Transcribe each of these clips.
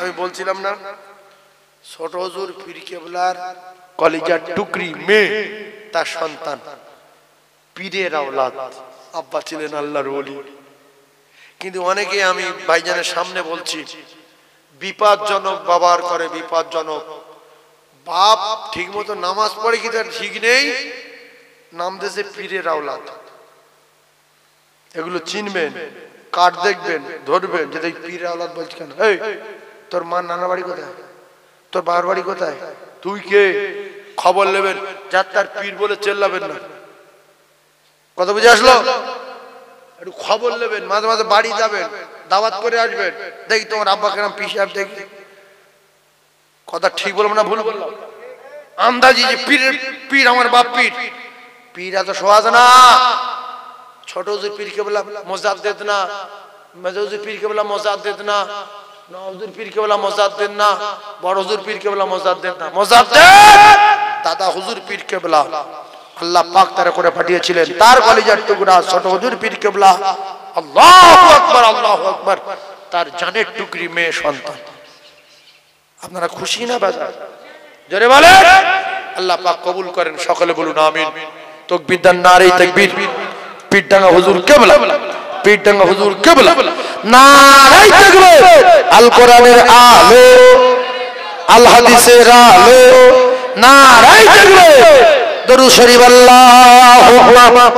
আমি বলছিলাম না ছোট হুজুর পীর কেবলার কলিজার টুকরি মেয়ে তার সন্তান পীরের আওলাদ আব্বা ছিলেন আল্লাহর ওলি কিন্তু অনেকে আমি ভাইজানের সামনে বলছি বিপদজনক বাবার করে বিপদজনক বাপ ঠিকমতো নামাজ পড়ে কি তার ঠিক নেই নাম দেশে পীরের আওলাদ এগুলো চিনবেন কার্ড দেখবেন ধরবেন যে দেখ পীরের আওলাদ বলছি কেন এই তোর মা নানা বাড়ি কোথায় তোর বাবার বাড়ি কোথায় তুই কে খবর নেবেন যার তার পীর বলে চেল্লাবেন না কথা বুঝে আসলো একটু খবর নেবেন মাঝে মাঝে বাড়ি যাবেন দাওয়াত করে আসবেন দেখি তোমার আব্বা কেরাম পীর সাহেব দেখি কথা ঠিক বলবো না ভুল বললাম আন্দাজি যে পীর আমার বাপ পীর পীর এত সহজ না ছোট হুজুর পীর কেবলা মুজাদ্দিদ না মেজো হুজুর পীর কেবলা মুজাদ্দিদ না হুজুর পীর কেবলা মুজাদ্দিদ না বড় হুজুর পীর কেবলা মুজাদ্দিদ না মুজাদ্দিদ দাদা হুজুর পীর কেবলা আল্লাহ পাক তার করে পাঠিয়েছিলেন তার কলিজার টুকরা ছোট হুজুর পীর কেবলা আল্লাহু আকবার তার জানের টুকরি মেয়ে সন্তান আপনারা খুশি না বাজার জোরে বলেন আল্লাহ পাক কবুল করেন সকলে বলুন আমিন তাকবীর দেন নারে তাকবীর পীরডাঙ্গা হুজুর কেবলা পীরডাঙ্গা হুজুর কেবলা নারে তাকবীর আল কোরআনের আলো আল হাদিসের আলো নারে তাকবীর দরুদ শরীফ আল্লাহু আকবার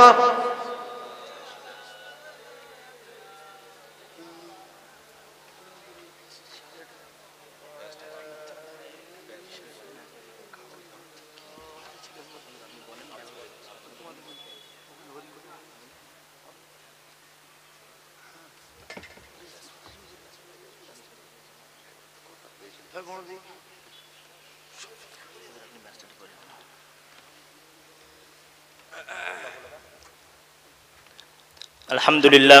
আলহামদুলিল্লাহ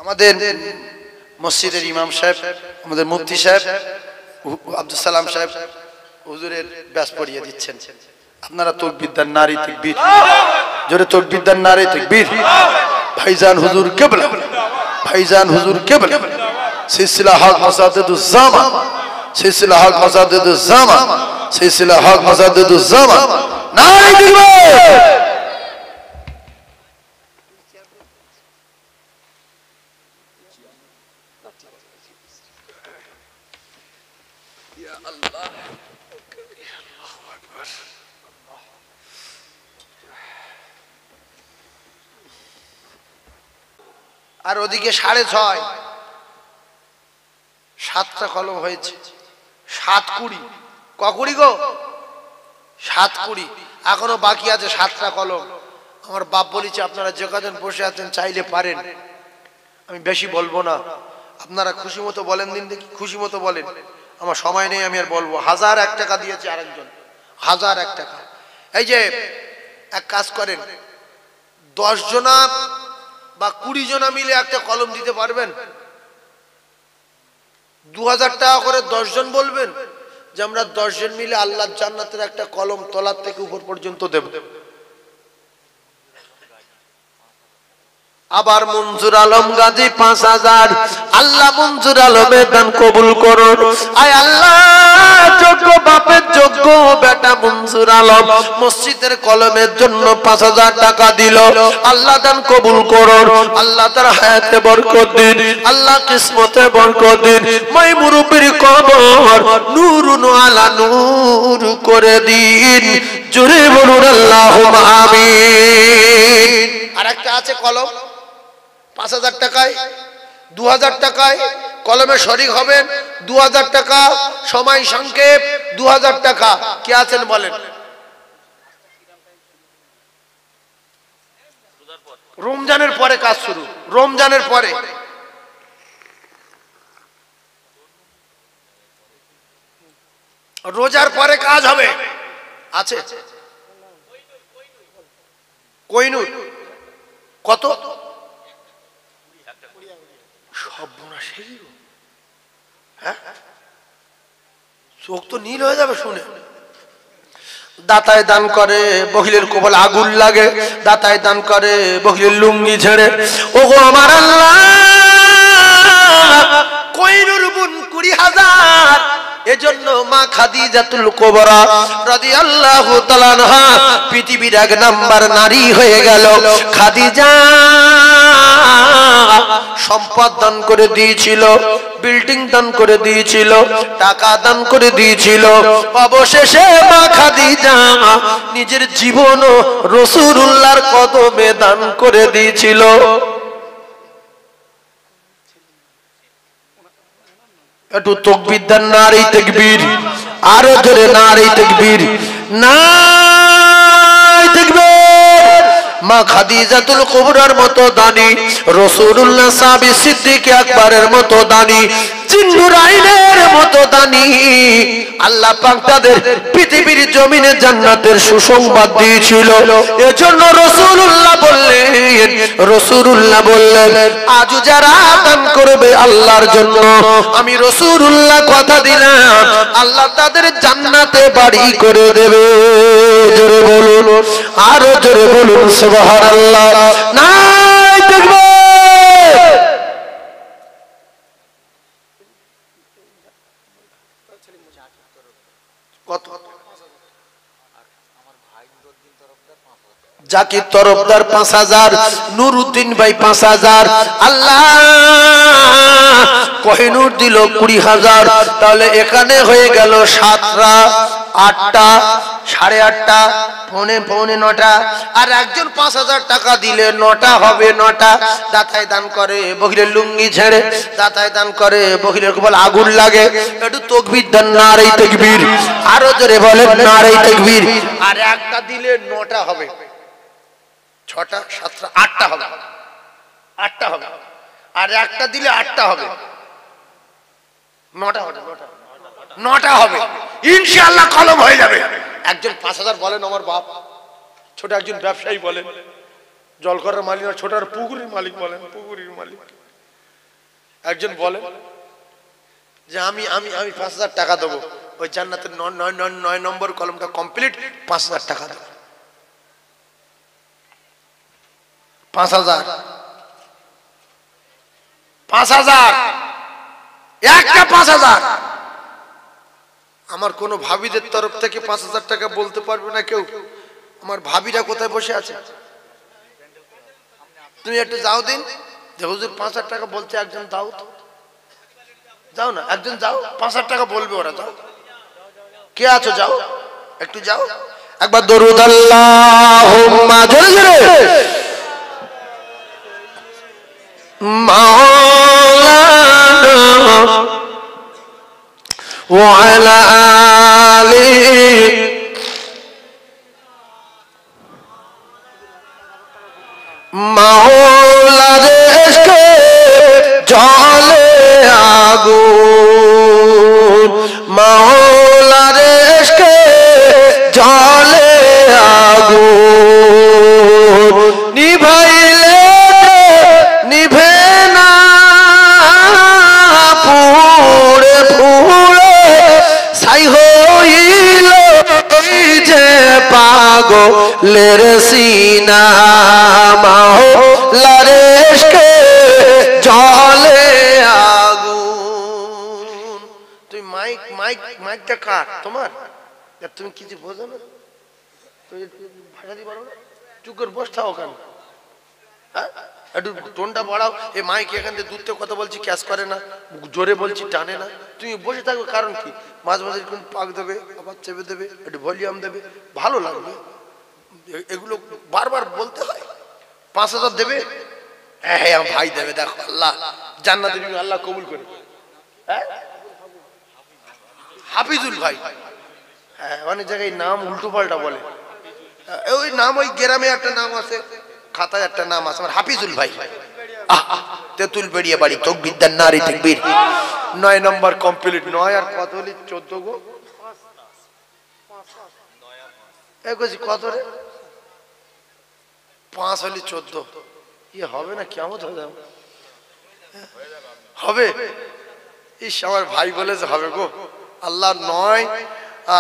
আমাদের মসজিদের ইমাম সাহেব আমাদের মুফতি সাহেব আব্দুল সালাম সাহেব হুজুরের ব্যাস পড়িয়ে দিচ্ছেন আপনারা তাকবীর দেন নারে তাকবীর জোরে তাকবীর দেন নারে তাকবীর ভাইজান হুজুর কেবলা ভাইজান হুজুর কেবলা সিলসিলা হক মাসাদিদুজ জামান সিলসিলা হক মাসাদিদুজ জামান সিলসিলা হক মাসাদিদুজ জামান নারে তাকবীর আর ওদিকে 6:30 7টা কলম হয়েছে 7-20 ককুড়ি গো 7-20 এখনো বাকি আছে 7টা কলম আমার বাপ বলেছে আপনারা যে কজন বসে আছেন চাইলে পারেন আমি বেশি বলবো না আপনারা খুশি মতো বলেন দিন দেখি খুশি মতো বলেন আমার সময় নেই আমি আর বলবো 1001 টাকা দিয়েছে আরেকজন 1001 টাকা এই যে এক কাজ করেন 10 জনা বা 20 জনা মিলে একটা কলম দিতে পারবেন 2000 টাকা করে 10 জন বলবেন যে আমরা 10 জন মিলে আল্লাহর জান্নাতের একটা কলম তলার থেকে উপর পর্যন্ত দেব আবার মঞ্জুর আলম গাজী 5000 আল্লাহ মঞ্জুর আলমের দান কবুল করুন আয় আল্লাহ যোগ্য বাপের যোগ্য বেটা মঞ্জুর আলম মসজিদের কলমের জন্য 5000 টাকা দিল আল্লাহ দান কবুল করুন আল্লাহ তার হায়াতে বরকত দিন আল্লাহ কিসমতে বরকত দিন মই মুরব্বির কবর নূরুন আলা নূর করে দিন জোরে বলুন আল্লাহুম্মা আমিন আরেকটা আছে কলম 5000 টাকায় 2000 টাকায় কলমে শরীক হবেন 2000 টাকা সময় সংক্ষেপ 2000 টাকা কে আছেন বলেন রমজানের পরে কাজ শুরু রমজানের পরে রোজার পরে কাজ হবে আছে কোহিনূর কত চোখ তো নীল হয়ে যাবে শুনে। দাতায় দান করে বহিলের কপালে আগুন লাগে, দাতায় দান করে বহিলের লুঙ্গি ছেড়ে। ওগো আমার আল্লাহ, কোহিনূর বোন 20,000, এজন্য মা খাদিজাতুল কুবরা রাদিয়াল্লাহু তাআলা আনহা পৃথিবীর 1 নাম্বার নারী হয়ে গেল। খাদিজা সম্পদ দান করে দিয়েছিল, বিল্ডিং দান করে দিয়েছিল, টাকা দান করে দিয়েছিল। অবশেষে মা খাদিজা নিজের জীবনও রাসূলুল্লাহর কদমে দান করে দিয়েছিল। একটু তাকবীর দেন, নারে তাকবীর, আরো জোরে নারে তাকবীর, নারে তাকবীর। মা খাদিজাতুল কুবরার মতো দানি, রাসূলুল্লাহ সাহাবী সিদ্দিক আকবরের মতো দানি, জিন্নুরাইনের মতো দানি, আল্লাহ পাক তাদের পৃথিবীর জমিনে জান্নাতের সুসংবাদ দিয়েছিল। এজন্য রাসূলুল্লাহ বললেন আজ যারা দান করবে আল্লাহর জন্য, আমি রাসূলুল্লাহ কথা দিলাম আল্লাহ তাদের জান্নাতে বাড়ি করে দেবে। জোরে বলুন, আরো জোরে বলুন সুবহানাল্লাহ। নাই দেখবে কত জাকির তরফদার 5,000, নুরউদ্দিন ভাই 5,000, আল্লাহ কোহিনূর দিল 20,000। তাহলে এখানে হয়ে গেল 7টা, 8টা, 8:30, পৌনে 9টা। আর একজন 5,000 টাকা দিলে 9টা হবে। 9টা দাতায় দান করে বহিলের লুঙ্গি ছেড়ে, দাতায় দান করে বহিলের কপালে আগুন লাগে। একটু তাকবীর দেন, নারে তাকবীর, আরো জোরে বলেন নারে তাকবীর। আর একটা দিলে 9টা হবে, 6টা, 7টা, 8টা হবে, 8টা হবে। আর একটা দিলে 8টা হবে, 9টা হবে, 9টা হবে ইনশাআল্লাহ, কলম হয়ে যাবে। একজন 5,000 বলেন আমার বাপ, ছোট একজন ব্যবসায়ী বলেন, জলকরের মালিক, ছোট আর পুকুরের মালিক বলেন, পুকুরের মালিক। একজন বলেন যে আমি আমি আমি 5,000 টাকা দেবো, ওই জান্নাতের 9 নম্বর কলমটা কমপ্লিট, 5,000 টাকা দেবো। 5,000, 5,000, একটা 5,000। আমার কোন ভাবিদের তরফ থেকে 5,000 টাকা বলতে পারবে না কেউ? আমার ভাবিরা কোথায় বসে আছে? তুমি একটু যাও দিন যে হুজুর 5,000 টাকা বলছে, একজন দাও তো, যাও না, একজন যাও, 5,000 টাকা বলবে ওরা, যাও, কে আছো যাও, একটু যাও, একবার দরুদ আল্লাহুম্মা, জোরে জোরে, মাওলানা ওয়া আলা আলিহি মাওলার ইশকে জ্বলে আগুন, মাওলার ইশকে জ্বলে আগুন, নিভাইলে নিভে না, পুড়ে পুড়ে ছাই হইল যে পাগলের সিনা, মাওলার ইশকে জ্বলে আগুন। তুমি মাইকটা কার তোমার? তুমি কিছু বোঝো না, তুমি ভাষা দিয়ে পারো না, চুপ করে বসে থাকো কেন? একটু টোনটা বাড়াও। এই মাইক এখান থেকে দূর থেকে কথা বলছি, ক্যাশ করে না, জোরে বলছি টানে না, তুমি বসে থাকো। কারণ কি? মাঝে মাঝে এরকম পাক দেবে, আবার চেপে দেবে, একটু ভলিউম দেবে, ভালো লাগবে। এগুলো বারবার বলতে হয়। 5,000 দেবে? হ্যাঁ ভাই দেবে, দেখো আল্লাহ জান্নাতে দিবে, আল্লাহ কবুল করে। হাফিজুল ভাই, হ্যাঁ, অনেক জায়গায় নাম উল্টো পাল্টা বলে। ওই নাম, ওই গ্রামে একটা নাম আছে, খাতায় একটা নাম আছে, আমার হাফিজুল ভাই। তেতুল বেরিয়ে বাড়ি, তাকবীর দেন, নারে তাকবীর। 9 নম্বর কমপ্লিট। 9 আর কত হলি? 14 গো, কত রে? 5 হলি 14। ইয়ে হবে না, কেমন হয়ে যাবে? হবে। ইস, আমার ভাই বলেছে হবে গো, আল্লাহ 9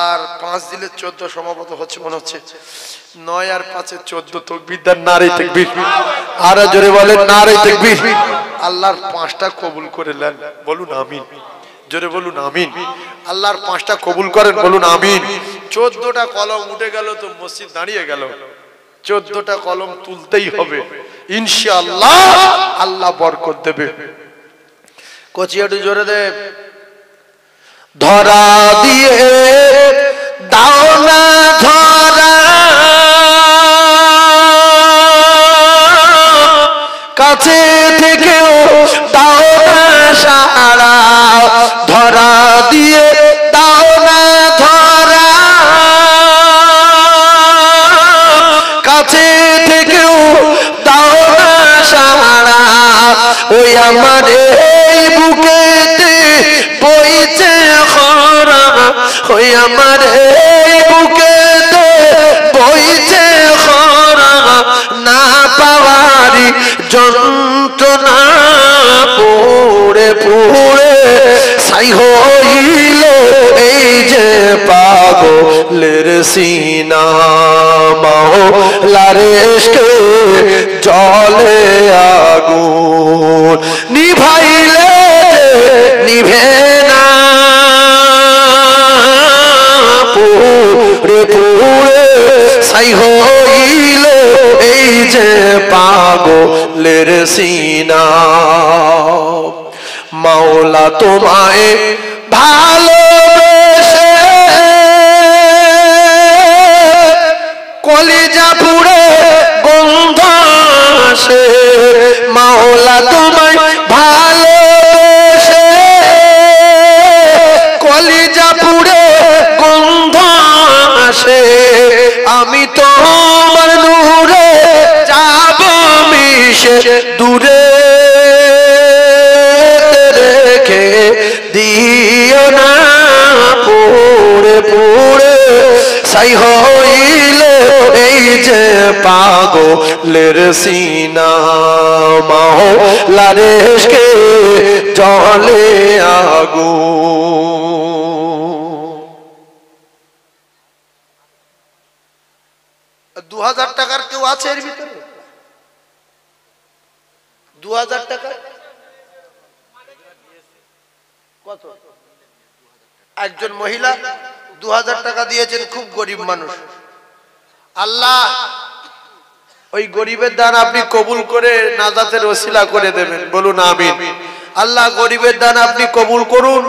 আর 5 দিলে 14 সমাপত হচ্ছে মনে হচ্ছে। 9 আর 5 এ 14 তাকবীর দেন, নারে তাকবীর। আর জোরে বলেন নারে তাকবীর। আল্লাহর 5টা কবুল করে নেন, বলুন আমিন। জোরে বলুন আমিন। আল্লাহর 5টা কবুল করেন, বলুন আমিন। 14টা কলম উঠে গেল তো মসজিদ দাঁড়িয়ে গেল। 14টা কলম তুলতেই হবে ইনশাআল্লাহ, আল্লাহ বরকত দেবে। কচিয়াটু জোরে দে। ধরা দিয়ে দাও না ধরা, কাছে থেকেও দাও না সারা। ধরা দিয়ে দাও না ধরা, কাছে থেকেও দাও না সারা। ওই আমার এই বুকেতে বইছে খরা, ওই আমার এই বুকেতে বইছে খরা। না পাওয়ারি যন্ত্রণা পুড়ে পুড়ে ছাই হইল এই যে পাগলের সিনা। মাওলার ইশকে জলে আগুন নিভাইলে নিভে না, পুড়ে পুড়ে ছাই হইল এই যে পাগলের সিনা। মাওলা তোমায় ভালোবেসে কলিজা পুড়ে গন্ধ আসে। মাওলা তোমায় ভালোবেসে কলিজা পুড়ে গন্ধ আসে। আমি তোমার নূরে যাব মিশে, দূরে রেখে দিও না, পুড়ে পুড়ে ছাই হইল এই যে পাগলের সিনা। মাওলার ইশকে জলে আগুন। 2000 টাকার কেউ আছে এর ভিতরে? 2000 টাকা কত? একজন মহিলা 2000 টাকা দিয়েছেন, খুব গরিব মানুষ। আল্লাহ ওই গরিবের দান আপনি কবুল করে নাজাতের ওসিলা করে দেবেন, বলুন আমিন। আল্লাহ গরিবের দান আপনি কবুল করুন,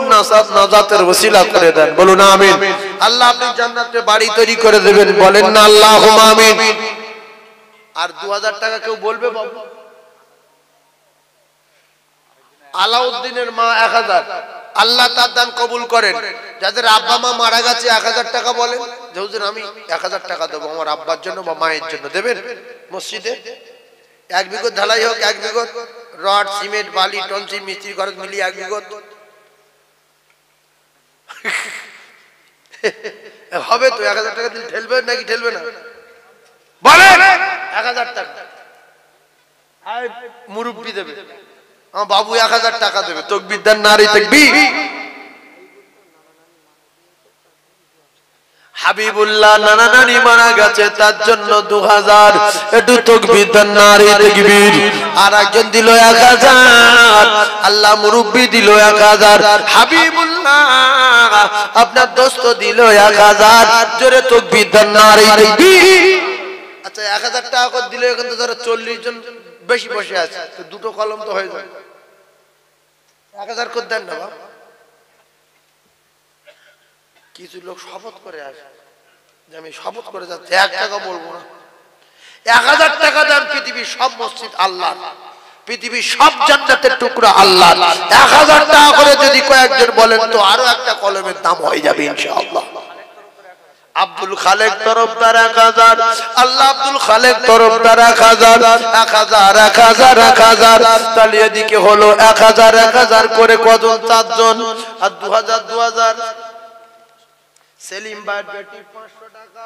নাজাতের ওসিলা করে দেন, বলুন আমিন। আল্লাহ আপনি জান্নাতে বাড়ি তৈরি করে দেবেন, বলেন না আল্লাহুম্মা আমিন। আর 2000 টাকা কেউ বলবে বাবু? আলাউদ্দিনের মা 1000, আল্লাহ তার দান কবুল করেন। যাদের আব্বা মা মারা গেছে 1000 টাকা বলেন যে হুজুর আমি 1000 টাকা দেবো আমার আব্বার জন্য বা মায়ের জন্য, দেবেন মসজিদে। 1 বিঘত ঢালাই হোক, 1 বিঘত রড সিমেন্ট বালি টনসি মিস্ত্রি খরচ মিলিয়ে 1 বিঘত হবে তো। 1000 টাকা দিলে ঠেলবে নাকি ঠেলবে না বলেন? 1000 টাকা মুরব্বি দেবে, আমার বাবু 1000 টাকা দেবে, তাকবীর দেন, নারে তাকবীর। হাবিবুল্লাহ নানা নানি মারা গেছে, তার জন্য 2000, একটু তাকবীর দেন, নারে তাকবীর। আর একজন দিল 1000, আল্লাহ মুরব্বি দিল 1000, হাবিবুল্লাহ আপনার দোস্ত দিল 1000, জোরে তাকবীর দেন, নারে তাকবীর। আচ্ছা 1000 টাকা করে দিলে এখন তো ধরো 40 জন বেশি বসে আছে, তো দুটো কলম তো হয়ে যায়। 1000 করে দেন না বাবা। কিছু লোক শপথ করে আসে যে আমি শপথ করে যাচ্ছি 1 টাকা বলবো না। 1000 টাকা দেন, পৃথিবীর সব মসজিদ আল্লাহ, পৃথিবীর সব জান্নাতের টুকরা আল্লাহ। 1000 টাকা করে যদি কয়েকজন বলেন তো আরো একটা কলমের দাম হয়ে যাবে ইনশাআল্লাহ। আব্দুল খালেক তরফদার 1000, আল্লাহ আব্দুল খালেক তরফদার 1000, 1000 1000 1000, তাহলে এদিকে হলো 1000 1000 করে কজন? 4 জন। আর 2000 2000 সেলিম ভাইয়ের বেটি 500 টাকা,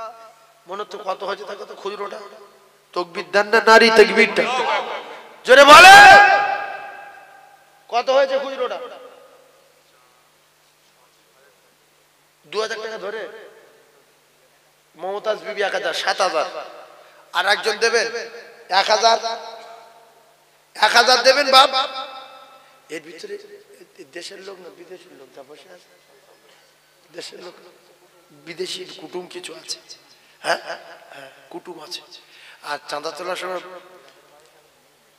মনে তো কত হয়েছে থাকে তো খুচরোটা। তাকবীর দেন না নারী তাকবীরটা জোরে বলে, কত হয়েছে খুচরোটা? 2000 টাকা ধরে মমতাজ বিবি 1000 7000 আর একজন দেবেন 1000 দেবেন বাপ এর ভিতরে দেশের লোক না বিদেশের লোক যা বসে আছে দেশের লোক বিদেশি কুটুম কিছু আছে হ্যাঁ কুটুম আছে আর চাঁদা তোলার সময়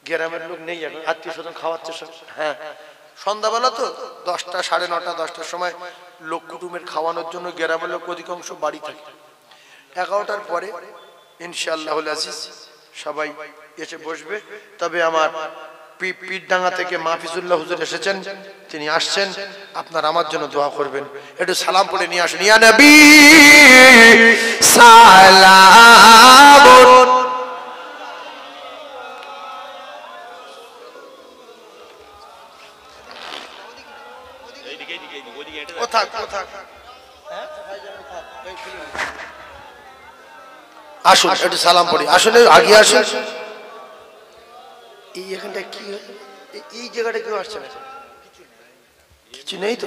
গ্রামের লোক নেই এখন আত্মীয় স্বজন খাওয়াচ্ছে সব হ্যাঁ সন্ধ্যাবেলা তো 10টা 9:30 10টার সময় লোক কুটুমের খাওয়ানোর জন্য গ্রামের লোক অধিকাংশ বাড়ি থাকে 11টার পরে ইনশাআল্লাহুল আজিজ সবাই এসে বসবে তবে আমার পীরডাঙ্গা থেকে মাহফিজুল্লাহ হুজুর এসেছেন তিনি আসছেন আপনারা আমার জন্য দোয়া করবেন একটু সালাম পড়ে নিয়ে আসুন ইয়া নবী সালাম আসুন একটু সালাম পড়ি আসলে আগে আসুন এই এখানটা কি এই জায়গাটা কেউ আসছে না কিছু নেই তো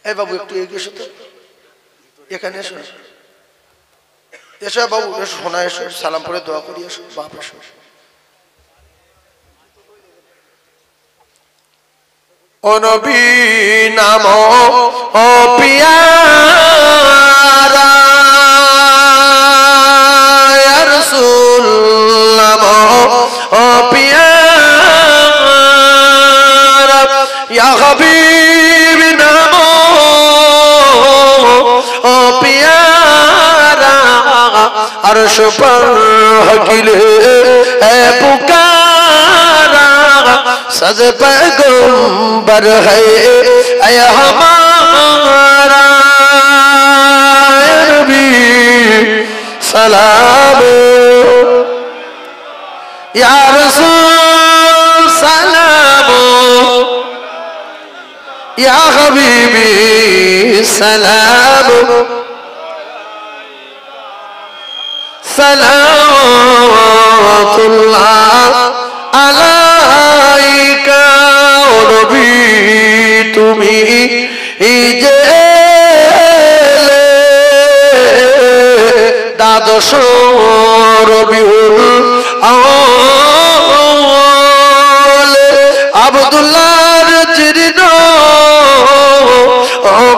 এই বাবু একটু এগিয়ে এসো তো এখানে এসো এসো বাবু এসো শোনা এসো সালাম পড়ে দোয়া করি এসো বাপ এসো ও নবী নাম ও পিয়ারা ইয়া রাসূল নাম ও পিয়ারা ইয়া হাবিব নাম ও পিয়ারা আরশ पर हकीले है पुकारा सज पैगंबर है ऐ हमारा नबी सलाम या रसूल सलाम या हबीबी सलाम सलावतुल्लाह আলাইকা ও নবী তুমি যে দ্বাদশ রবিউল আউয়াল আব্দুল্লাহর জীর্ণ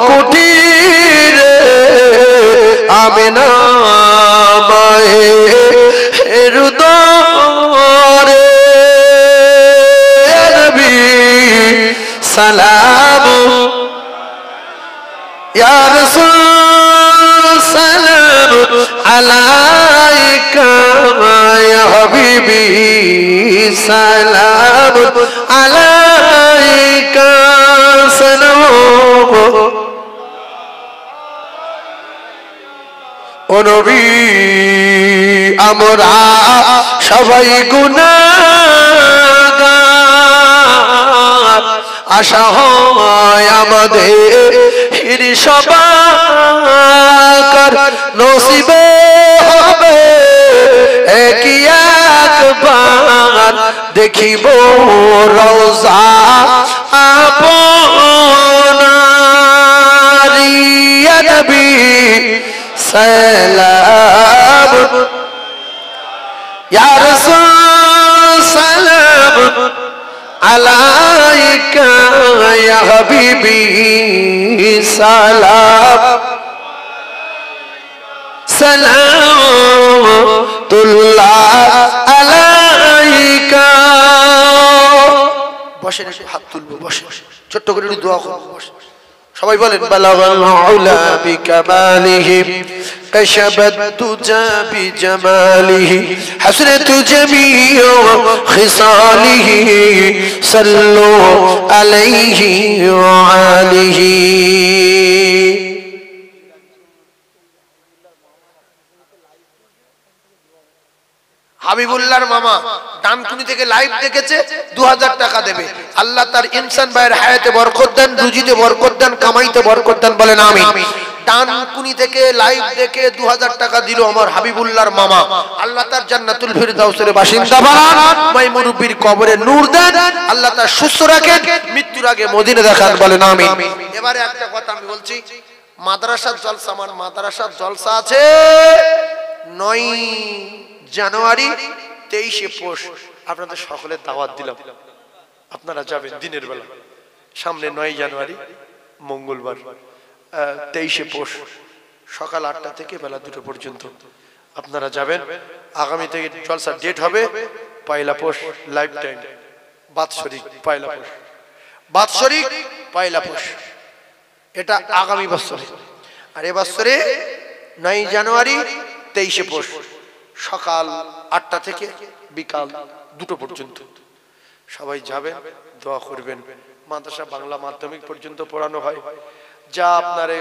কুটিরে আমিনা মায়ের উদরে سلام يا رسول سلام عليك يا حبيبي سلام عليك سلام ও নবী আমরা সবাই গুনাহগার আশা হয় আমাদের সবার নসিবে হবে একই একবার দেখিব রওজা আপনার ইয়া নবী সালাম ইয়া রাসূল সালাম আলাইকা ইয়া হাবিবি সালাম সালাতুল্লাহ আলাইকা বসেন হাত তুলবো বসে ছোট্ট করে একটু দোয়া করব বসে সবাই বলেন বালাগাল উলা বিকামালিহি كشبت تجا بجماله حسنت جميع خصاله صلوا عليه وآله হাবিবুল্লাহর মামা ডানকুনি থেকে লাইভ দেখেছে 2000 টাকা দেবে আল্লাহ তার ইনসান ভাইয়ের হায়াতে বরকত দেন রুজিতে বরকত দেন কামাইতে বরকত দেন বলেন আমিন ডানকুনি থেকে লাইভ দেখে 2000 টাকা দিল আমার হাবিবুল্লাহর মামা, আল্লাহ তার জান্নাতুল ফিরদাউসের বাসিন্দা বানান, মাই মুরব্বির কবরে নূর দেন, আল্লাহ তার সুস্থ রাখেন, মৃত্যুর আগে মদিনা দেখান, বলেন আমিন। এবারে একটা কথা আমি বলছি, মাদ্রাসার জলসা, আমার মাদ্রাসার জলসা আছে 9 জানুয়ারি 23শে পৌষ। আপনাদের সকলের দাওয়াত দিলাম, আপনারা যাবেন দিনের বেলা, সামনে 9 জানুয়ারি মঙ্গলবার 23শে পৌষ সকাল 8টা থেকে বেলা 2টা পর্যন্ত আপনারা যাবেন। আগামী থেকে জলসার ডেট হবে 1 পৌষ, লাইফ টাইম বাৎসরিক 1 পৌষ, বাৎসরিক 1 পৌষ, এটা আগামী বছরে। আর এবছরে 9 জানুয়ারি 23শে পৌষ সকাল 8টা থেকে বিকাল 2টো পর্যন্ত সবাই যাবেন, দোয়া করবেন। মাদ্রাসা বাংলা মাধ্যমিক পর্যন্ত পড়ানো হয়, যা আপনারে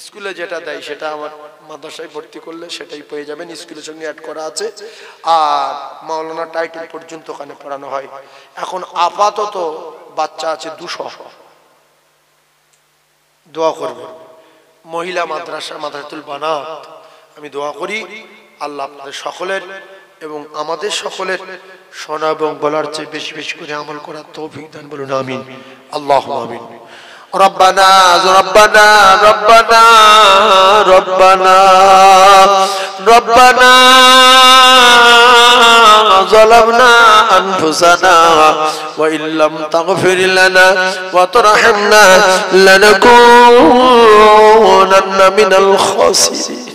স্কুলে যেটা দেয় সেটা আমার মাদ্রাসায় ভর্তি করলে সেটাই পেয়ে যাবেন, স্কুলের সঙ্গে অ্যাড করা আছে। আর মাওলানা টাইটেল পর্যন্ত ওখানে পড়ানো হয়। এখন আপাতত বাচ্চা আছে 200, দোয়া করবেন। মহিলা মাদ্রাসা মাদ্রাসাতুল বানাত, আমি দোয়া করি আল্লাহ আপনাদের সকলের এবং আমাদের সকলের শোনা এবং বলার চেয়ে বেশি বেশি করে আমল করার তৌফিক দান, বলুন আমিন, আল্লাহুম্মা আমিন। রব্বানা রব্বানা রব্বানা রব্বানা রব্বানা যালামনা আনফুসানা ওয়া ইল্লাম তাগফির লানা ওয়া তারহামনা লানাকুনান্না মিনাল খাসিরিন।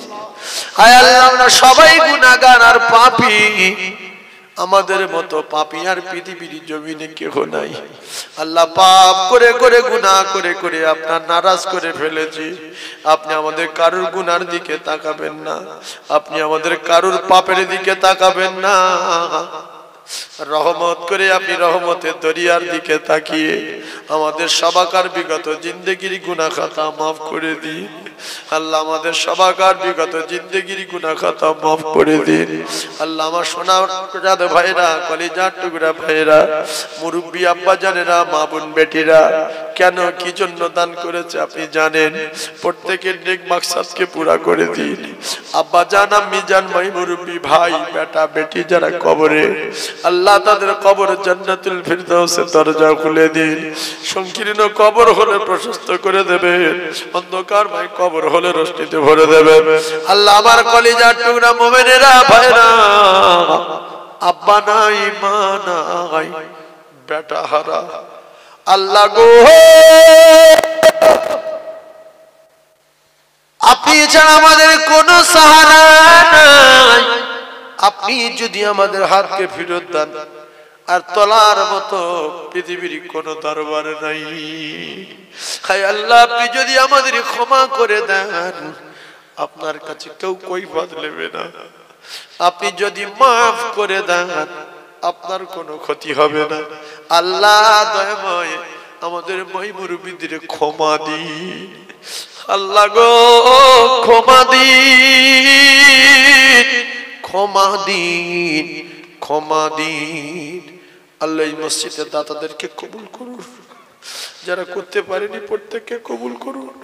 আয় আল্লাহ, আমরা সবাই গুনাহগার আর পাপী, আমাদের মতো পাপী আর পৃথিবীর জমিনে কেউ নাই। আল্লাহ, পাপ করে করে গুনাহ করে করে আপনার নারাজ করে ফেলেছি। আপনি আমাদের কারুর গুনার দিকে তাকাবেন না, আপনি আমাদের কারুর পাপের দিকে তাকাবেন না। রহমত করে আপনি রহমতের দরিয়ার দিকে তাকিয়ে আমাদের সবাকার বিগত জিন্দেগির গুনাহ খাতা মাফ করে দিন। আল্লাহ, আমাদের সবাকার বিগত জিন্দেগির গুনাহ খাতা মাফ করে দিন। আল্লাহ, আমার সোনার ভাইরা, কলিজার টুকরা ভাইরা, মুরব্বী আব্বা জানেরা, মা বোন বেটিরা কেন কি জন্য দান করেছে আপনি জানেন। প্রত্যেকের নেক মাকসাদকে পুরা করে দিন। আব্বা জান, আম্মি জান, ভাই মুরব্বী, ভাই বেটা বেটি যারা কবরে, আল্লাহ তাদের কবর জান্নাতুল ফিরদাউসের দরজা খুলে দিন। সংকীর্ণ কবর হলে প্রশস্ত করে দেবেন, অন্ধকার ভাই কবর হলে রোশনীতে ভরে দেবেন। আল্লাহ, আমার কলিজার টুকরা মুমিনেরা ভাইরা, আব্বা নাই মা নাই বেটা হারা, আল্লাহ গো আপনি ছাড়া আমাদের কোনো সাহারা নাই। আপনি যদি আমাদের হাতকে ফেরত দেন, আর তলার মতো পৃথিবীর কোনো দরবার নাই। হায় আল্লাহ, আপনি যদি আমাদের ক্ষমা করে দেন, আপনার কাছে কেউ কৈফিয়ত নেবে না। আপনি যদি মাফ করে দেন, আপনার কোনো ক্ষতি হবে না। আল্লাহ দয়াময় আমাদের মাই মুরব্বিদের ক্ষমা দিন। আল্লাহ গো ক্ষমা দিন, ক্ষমা দিন, ক্ষমা দিন। আল্লাহ এই মসজিদের দাতাদেরকে কবুল করুন, যারা করতে পারেনি প্রত্যেককে কবুল করুন।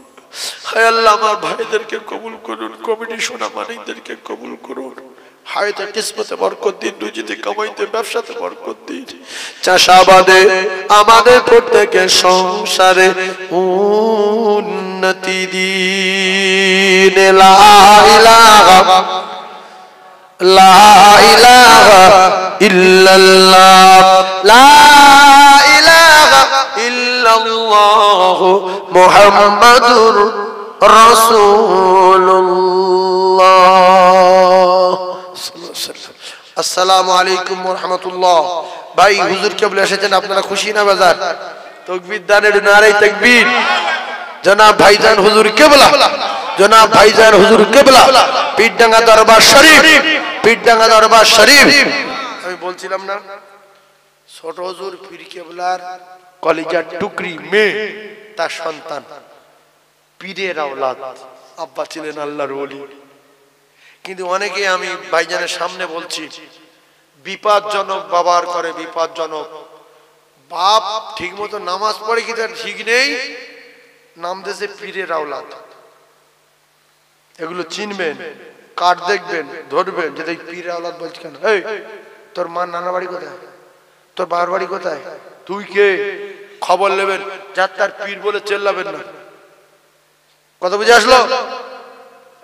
হায় আল্লাহ, আমার ভাইদেরকে কবুল করুন, কমিটি সোনা মানিকদেরকে কবুল করুন। হায়াতে কিসমতে বরকত দিন, রুজিতে কামাইতে ব্যবসাতে বরকত দিন, চাষাবাদে আমাদের প্রত্যেকের সংসারে উন্নতি দিন। লা ইলাহা লা ইলাহা ইল্লাল্লাহ, লা ইলাহা ইল্লাল্লাহ মুহাম্মাদুর রাসূলুল্লাহ। আসসালামু আলাইকুম ওয়া রাহমাতুল্লাহ। ভাই হুজুর কেবল এসেছেন, আপনারা খুশি না বাজার? তাকবীর দানের নারে তাকবীর। জনাব ভাইজান হুজুর কেবলা, জনাব ভাইজান হুজুর কেবলা, পীরডাঙ্গা দরবার শরীফ, পীরডাঙ্গা দরবার শরীফ। আমি বলছিলাম না, ছোট হুজুর পীর কেবলার কলিজার টুকরি মেয়ে, তার সন্তান, পীরের আওলাদ, আব্বা ছিলেন আল্লাহর ওলি। কিন্তু অনেকে আমি ভাইজানের সামনে বলছি, বিপদজনক বাবার করে, বিপদজনক বাপ ঠিক মতো নামাজ পড়ে কি তার ঠিক নেই, নাম দেশে পীরের আওলাদ। এগুলো চিনবেন, কার্ড দেখবেন, ধরবেন যে এই পীর আওলাদ বলছে কেন, এই তোর মা নানা বাড়ি কোথায়, তোর বাবার বাড়ি কোথায়, তুই কে, খবর নেবেন, যার তার পীর বলে চেল্লাবেন না। কথা বুঝে আসলো?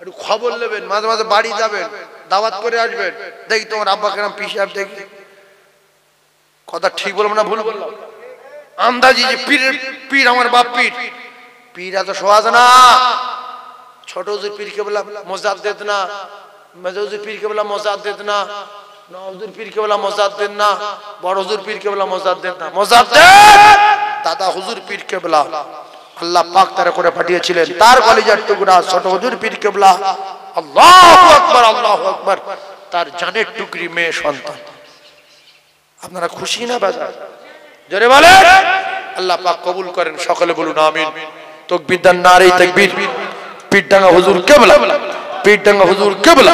একটু খবর নেবেন, মাঝে মাঝে বাড়ি যাবেন, দাওয়াত করে আসবেন, দেখি তোমার আব্বা কেরাম পীর সাহেব, দেখি কথা ঠিক বলবো না ভুল বললাম? আন্দাজি যে পীর, পীর আমার বাপ পীর, পীর এত সহজ না। ছোট হুজুর পীর কে বলা মুজাদ্দিদ না, মেজো হুজুর পীর কে বলা মুজাদ্দিদ না, হুজুর পীর কে বলা মুজাদ্দিদ না, বড় হুজুর পীর কে বলা মুজাদ্দিদ না, মুজাদ্দিদ দাদা হুজুর পীর কে বলা আল্লাহ পাক তার করে পাঠিয়েছিলেন, তার কলিজার টুকরা ছোট হুজুর পীর কে বলা আল্লাহু আকবার, আল্লাহু আকবার, তার জানের টুকরি মেয়ে সন্তান। আপনারা খুশি না বাজার? জোরে বলেন আল্লাহ পাক কবুল করেন, সকলে বলুন আমিন। তাকবীর দেন, নারে তাকবীর। পীরডাঙ্গা হুজুর কেবলা, পীরডাঙ্গা হুজুর কেবলা,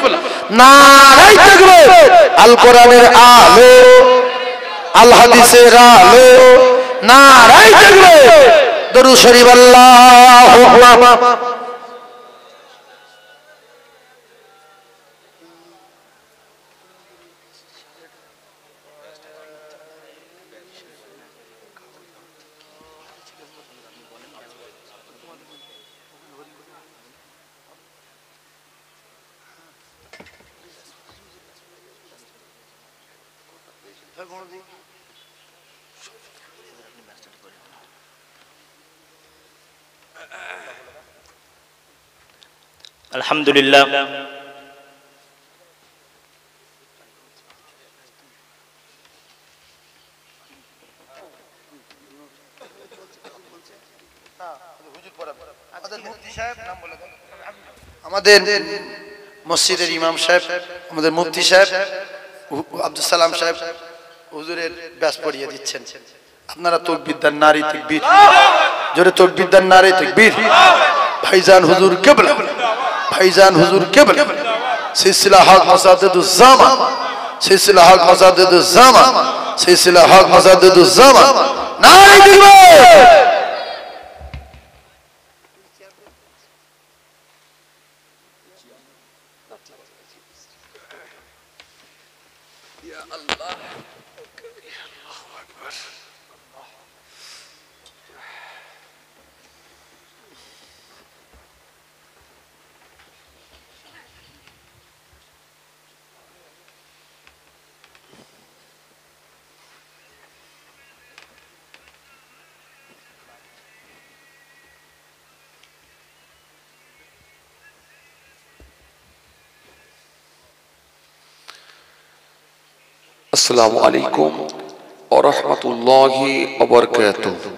নারে তাকবীর। আল কোরআনের আলো, আল হাদিসের আলো, নারে তাকবীর। দরুদ শরীফ আল্লাহু আকবার। আলহামদুলিল্লাহ, আমাদের মসজিদের ইমাম সাহেব, আমাদের মুফতি সাহেব আব্দুল সালাম সাহেব হুজুরের ব্যাস পড়িয়ে দিচ্ছেন। আপনারা তাকবীর দেন, নারে তাকবীর। জোরে তাকবীর দেন, নারে তাকবীর। ভাইজান হুজুর কেবলা, ভাইজান হুজুর কেবলা, সিলসিলা হক মাসাদিদুজ জামান, সিলসিলা হক মাসাদিদুজ জামান, সিলসিলা হক মাসাদিদুজ জামান, নারে তাকবীর। আসসালামু আলাইকুম ওয়া রাহমাতুল্লাহি ওয়া বারাকাতুহু।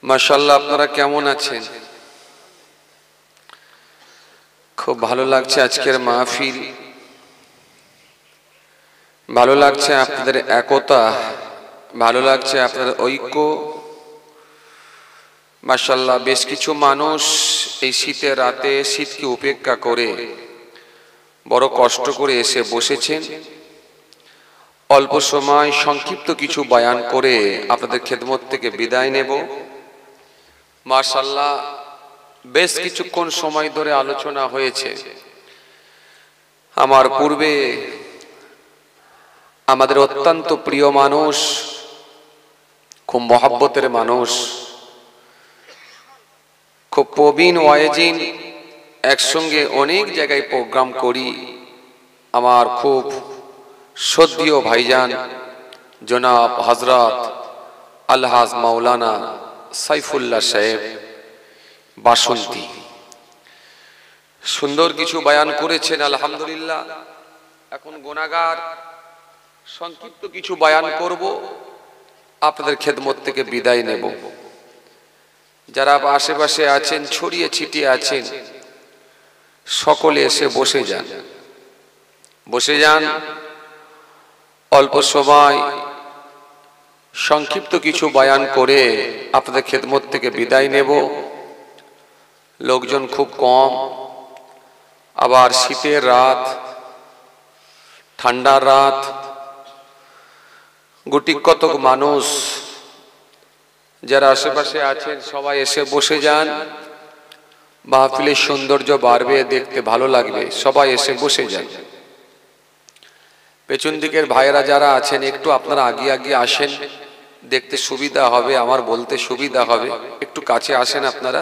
মাশাআল্লাহ, আপনারা কেমন আছেন? খুব ভালো লাগছে আজকের মাহফিল, ভালো লাগছে আপনাদের একতা, ভালো লাগছে আপনাদের ঐক্য। মাশাআল্লাহ, বেশ কিছু মানুষ এই শীতের রাতে শীতকে উপেক্ষা করে বড় কষ্ট করে এসে বসেছেন। অল্প সময় সংক্ষিপ্ত কিছু বয়ান করে আপনাদের খেদমত থেকে বিদায় নেব। মাশাআল্লাহ, বেশ কিছুক্ষণ সময় ধরে আলোচনা হয়েছে। আমার পূর্বে আমাদের অত্যন্ত প্রিয় মানুষ, খুব মহব্বতের মানুষ, খুব প্রবীণ ওয়াইজিন, একসঙ্গে অনেক জায়গায় প্রোগ্রাম করি, আমার খুব শ্রদ্ধেয় ভাইজান জনাব হযরত আলহাজ মাওলানা সাইফুল্লাহ সাহেব বাসন্তী সুন্দর কিছু বয়ান করেছেন আলহামদুলিল্লাহ। এখন গুনাহগার সংক্ষিপ্ত কিছু বয়ান করব, আপনাদের খেদমত থেকে বিদায় নেব। যারা আশেপাশে আছেন, ছড়িয়ে ছিটিয়ে আছেন, সকলে এসে বসে যান, বসে যান। অল্প সময় সংক্ষিপ্ত কিছু বয়ান করে আপনাদের খেদমত থেকে বিদায় নেব। লোকজন খুব কম, আবার শীতের রাত, ঠান্ডার রাত, গুটি কতক মানুষ যারা আশেপাশে আছেন সবাই এসে বসে যান, মাহফিলের সৌন্দর্য বাড়বে, দেখতে ভালো লাগবে, সবাই এসে বসে যান। পেছন দিকের ভাইয়েরা যারা আছেন একটু আপনারা আগে আগে আসেন, দেখতে সুবিধা হবে, আমার বলতে সুবিধা হবে। একটু কাছে আসেন আপনারা,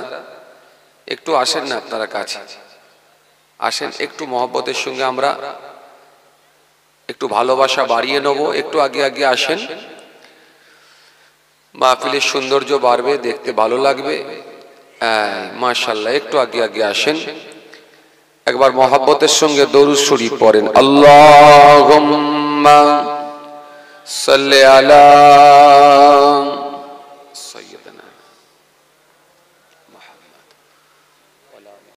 একটু আসেন না আপনারা কাছে আসেন, একটু মহব্বতের সঙ্গে আমরা একটু ভালোবাসা বাড়িয়ে নেব। একটু আগে আগে আসেন, মাহফিলের সৌন্দর্য বাড়বে, দেখতে ভালো লাগবে। মাশাআল্লাহ, একটু আগে আগে আসেন। একবার মহব্বতের সঙ্গে দরুদ শরীফ পড়েন, আল্লাহুম্মা সাল্লি আলা